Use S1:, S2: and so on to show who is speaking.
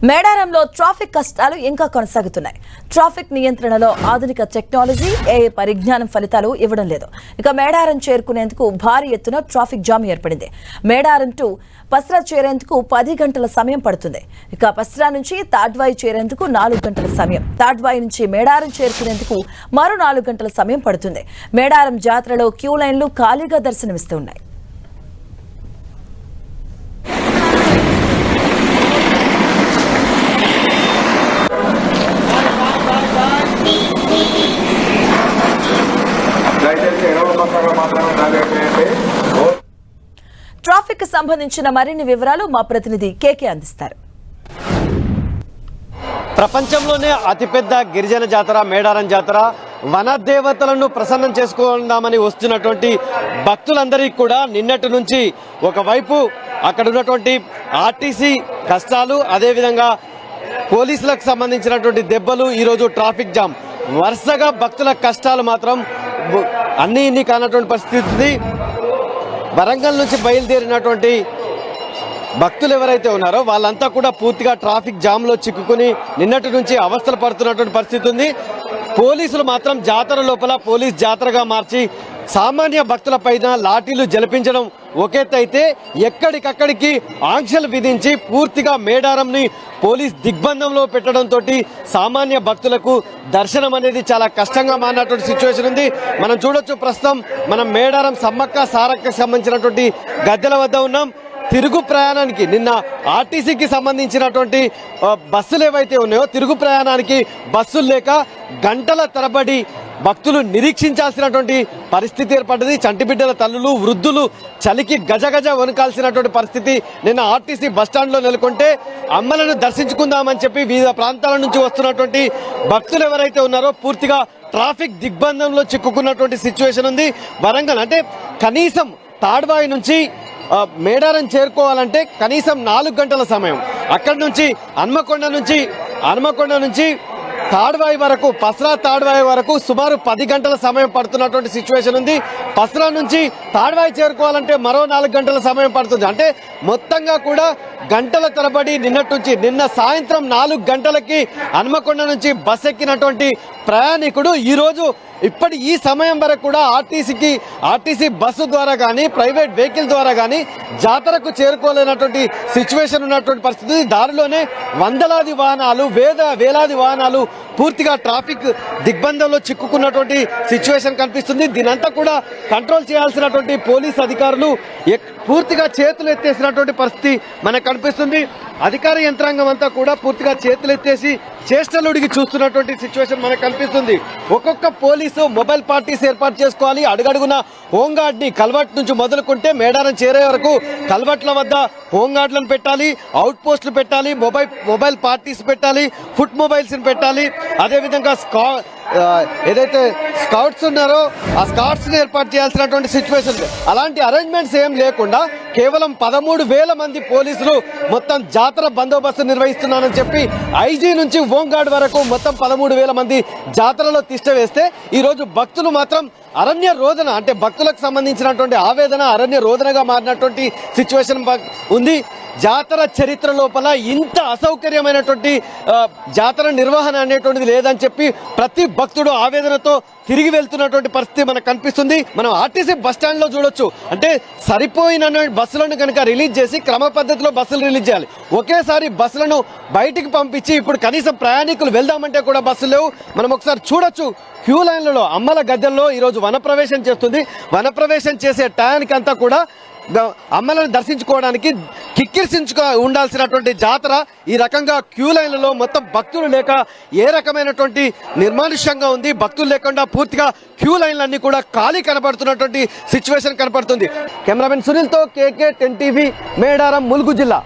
S1: మేడారంలో ట్రాఫిక్ కష్టాలు ఇంకా కొనసాగుతున్నాయి. ట్రాఫిక్ నియంత్రణలో ఆధునిక టెక్నాలజీ, ఏఐ పరిజ్ఞానం ఫలితాలు ఇవ్వడం లేదు. ఇక మేడారం చేరుకునేందుకు భారీ ఎత్తున ట్రాఫిక్ జామ్ ఏర్పడింది. మేడారం టు పస్రా చేరేందుకు 10 గంటల సమయం పడుతుంది. ఇక పస్రా నుంచి తాడ్వాయి చేరేందుకు 4 గంటల సమయం, తాడ్వాయి నుంచి మేడారం చేరుకునేందుకు మరో 4 గంటల సమయం పడుతుంది. మేడారం జాతరలో క్యూ లైన్లు ఖాళీగా దర్శనమిస్తున్నాయి. ట్రాఫిక్ కి సంబంధించిన మరిన్ని వివరాలు మా ప్రతినిధి కేకే అందిస్తారు.
S2: ప్రపంచంలోనే అతిపెద్ద గిరిజన జాతర మేడారం జాతర. వనదేవతలను ప్రసన్నం చేసుకుందామని వస్తున్నటువంటి భక్తులందరికీ కూడా నిన్నటి నుంచి ఒకవైపు అక్కడ ఉన్నటువంటి ఆర్టీసీ కష్టాలు, అదేవిధంగా పోలీసులకు సంబంధించినటువంటి దెబ్బలు, ఈరోజు ట్రాఫిక్ జామ్, వరుసగా భక్తుల కష్టాలు మాత్రం అన్ని కానటువంటి పరిస్థితి. వరంగల్ నుంచి బయలుదేరినటువంటి భక్తులు ఎవరైతే ఉన్నారో వాళ్ళంతా కూడా పూర్తిగా ట్రాఫిక్ జామ్ లో చిక్కుకుని నిన్నటి నుంచి అవస్థలు పడుతున్నటువంటి పరిస్థితి ఉంది. పోలీసులు మాత్రం జాతర లోపల పోలీస్ జాతరగా మార్చి సామాన్య భక్తుల పైన లాఠీలు జలిపించడం ఒకెత్తైతే, ఎక్కడికక్కడికి ఆంక్షలు విధించి పూర్తిగా మేడారంని పోలీస్ దిగ్బంధంలో పెట్టడంతో సామాన్య భక్తులకు దర్శనం అనేది చాలా కష్టంగా మారినటువంటి సిచ్యువేషన్ ఉంది. మనం చూడొచ్చు, ప్రస్తుతం మనం మేడారం సమ్మక్క సారక్కకు సంబంధించినటువంటి గద్దెల వద్ద ఉన్నాం. తిరుగు ప్రయాణానికి నిన్న ఆర్టీసీకి సంబంధించినటువంటి బస్సులు ఏవైతే ఉన్నాయో, తిరుగు ప్రయాణానికి బస్సులు లేక గంటల తరబడి భక్తులు నిరీక్షించాల్సినటువంటి పరిస్థితి ఏర్పడ్డది. చంటిబిడ్డల తల్లులు, వృద్ధులు చలికి గజగజ వణుకాల్సినటువంటి పరిస్థితి నిన్న ఆర్టీసీ బస్టాండ్లో నెలకొంటే, అమ్మలను దర్శించుకుందామని చెప్పి వివిధ ప్రాంతాల నుంచి వస్తున్నటువంటి భక్తులు ఎవరైతే ఉన్నారో పూర్తిగా ట్రాఫిక్ దిగ్బంధంలో చిక్కుకున్నటువంటి సిచ్యువేషన్ ఉంది. వరంగల్ అంటే కనీసం తాడ్వాయి నుంచి మేడారం చేరుకోవాలంటే కనీసం 4 గంటల సమయం, అక్కడి నుంచి హన్మకొండ నుంచి తాడ్వాయి వరకు, పస్రా తాడ్వాయి వరకు సుమారు 10 గంటల సమయం పడుతున్నటువంటి సిచ్యువేషన్ ఉంది. పస్రా నుంచి తాడ్వాయి చేరుకోవాలంటే మరో 4 గంటల సమయం పడుతుంది. అంటే మొత్తంగా కూడా గంటల తరబడి నిన్న సాయంత్రం 4 గంటలకి హన్మకొండ నుంచి బస్ ఎక్కినటువంటి ప్రయాణికుడు ఈరోజు ఈ సమయం వరకు కూడా ఆర్టీసీ బస్సు ద్వారా కానీ ప్రైవేట్ వెహికల్ ద్వారా కానీ జాతరకు చేరుకోలేనటువంటి సిచ్యువేషన్ ఉన్నటువంటి పరిస్థితి. దారిలోనే వందలాది వాహనాలు, వేలాది వాహనాలు పూర్తిగా ట్రాఫిక్ దిగ్బంధంలో చిక్కుకున్నటువంటి సిచ్యువేషన్ కనిపిస్తుంది. దీనంతా కూడా కంట్రోల్ చేయాల్సినటువంటి పోలీస్ అధికారులు పూర్తిగా చేతులు ఎత్తేసినటువంటి పరిస్థితి మనకు కనిపిస్తుంది. అధికార యంత్రాంగం అంతా కూడా పూర్తిగా చేతులు ఎత్తేసి చేష్టలుడికి చూస్తున్నటువంటి సిచ్యువేషన్ మనకు కనిపిస్తుంది. ఒక్కొక్క పోలీసు మొబైల్ పార్టీస్ ఏర్పాటు చేసుకోవాలి. అడుగడుగున హోంగార్డ్ ని కల్వర్ట్ నుంచి మొదలుకుంటే మేడారం చేరే వరకు కల్వర్ట్ల వద్ద హోంగార్డ్లను పెట్టాలి, అవుట్ పోస్టులు పెట్టాలి, మొబైల్ పార్టీస్ పెట్టాలి, ఫుట్ మొబైల్స్ పెట్టాలి. అదేవిధంగా ఏదైతే స్కౌట్స్ ఉన్నారో ఆ స్కౌట్స్ ని ఏర్పాటు చేయాల్సినటువంటి సిచ్యువేషన్. అలాంటి అరేంజ్మెంట్స్ ఏం లేకుండా కేవలం 13,000 మంది పోలీసులు మొత్తం జాతర బందోబస్తు నిర్వహిస్తున్నారని చెప్పి ఐజీ నుంచి హోంగార్డ్ వరకు మొత్తం 13,000 మంది జాతరలో తిష్ట వేస్తే, ఈరోజు భక్తులు మాత్రం అరణ్య రోదన, అంటే భక్తులకు సంబంధించినటువంటి ఆవేదన అరణ్య రోదనగా మారినటువంటి సిచ్యువేషన్ ఉంది. జాతర చరిత్ర లోపల ఇంత అసౌకర్యమైనటువంటి జాతర నిర్వహణ అనేటువంటిది లేదని చెప్పి ప్రతి భక్తుడు ఆవేదనతో తిరిగి వెళ్తున్నటువంటి పరిస్థితి మనకు కనిపిస్తుంది. మనం ఆర్టీసీ బస్టాండ్ లో చూడొచ్చు, అంటే సరిపోయిన బస్సులను కనుక రిలీజ్ చేసి క్రమ పద్ధతిలో బస్సులు రిలీజ్ చేయాలి. ఒకేసారి బస్సులను బయటికి పంపించి ఇప్పుడు కనీసం ప్రయాణికులు వెళ్దామంటే కూడా బస్సులు లేవు. మనం ఒకసారి చూడొచ్చు, క్యూ లైన్లలో అమ్మల గద్దెల్లో ఈరోజు వనప్రవేశం చేస్తుంది. వనప్రవేశం చేసే టయానికి అంతా కూడా అమ్మలను దర్శించుకోవడానికి కిక్కిరిసించుకో ఉండాల్సినటువంటి జాతర ఈ రకంగా క్యూ లైన్లలో మొత్తం భక్తులు లేక ఏ రకమైనటువంటి నిర్మానుష్యంగా ఉంది. భక్తులు లేకుండా పూర్తిగా క్యూ లైన్లన్నీ కూడా ఖాళీ కనబడుతున్నటువంటి సిచ్యువేషన్ కనపడుతుంది. కెమెరామెన్ సునీల్తో కేకే 10 టీవీ, మేడారం, ములుగు జిల్లా.